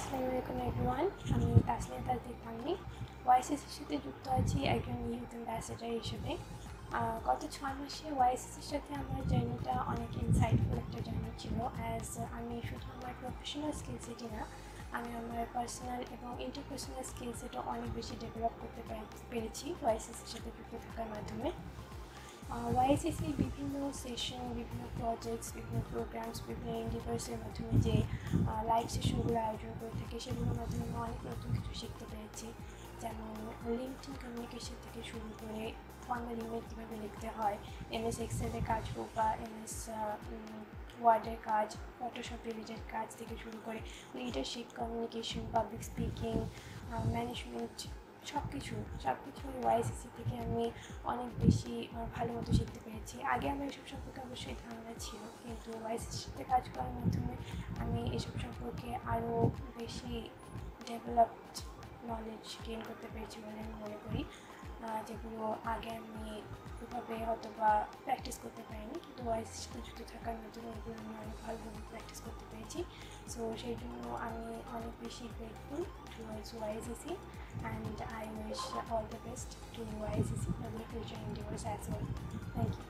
আসসালামু আলাইকুম এভরিওয়ান। আমি তাসলিয়া তাসদিক পান্নি ওয়াইসিসির সাথে যুক্ত আছি একজন ইউথ অ্যাম্বাসেডার হিসেবে। গত 6 মাসে ওয়াইসিসির সাথে আমার জার্নিটা অনেক ইনসাইটফুল একটা জার্নি ছিল। অ্যাজ আমি শুধু আমার প্রফেশনাল স্কিল সেটই না, আমি আমার পার্সোনাল এবং ইন্টারপার্সোনাল স্কিল সেটও অনেক বেশি ডেভেলপ করতে পেরেছি ওয়াইসিসির সাথে যুক্ত থাকার মাধ্যমে। ওয়াইসিসির বিভিন্ন সেশন, বিভিন্ন প্রজেক্টস, বিভিন্ন প্রোগ্রামস, বিভিন্ন এন্ডিভার্সের মাধ্যমে যে লাইভ সেশনগুলো আয়োজন করে থাকে সেগুলোর মাধ্যমে আমি অনেক নতুন কিছু শিখতে পেরেছি। যেমন লিঙ্কডিন কমিউনিকেশন থেকে শুরু করে ফর্মাল ইমেল কীভাবে লিখতে হয়, এমএস এক্সেলের কাজ হোক বা এমএস ওয়ার্ডের কাজ, ফটোশপ রিলেটেড কাজ থেকে শুরু করে leadership, communication, public speaking, management, সব কিছু ওয়াইসিসি থেকে আমি অনেক বেশি ভালো মতো শিখতে পেরেছি। আগে আমার এসব সম্পর্কে অবশ্যই ধারণা ছিল, কিন্তু ওয়াইসিসির সাথে কাজ করার মাধ্যমে আমি এসব সম্পর্কে আরও বেশি ডেভেলপড নলেজ গেইন করতে পেরেছি বলে আমি মনে করি, যেগুলো আগে আমি ওইভাবে হয়তো বা প্র্যাকটিস করতে পারিনি, কিন্তু ওয়াইসিসির সাথে যুক্ত থাকার মাধ্যমে এগুলো আমি অনেক ভালোভাবে প্র্যাকটিস করতে পেরেছি। সো সেই জন্য আমি অনেক বেশি grateful towards YCC, and I wish all the best to YCC for their future endeavors as well. Thank you.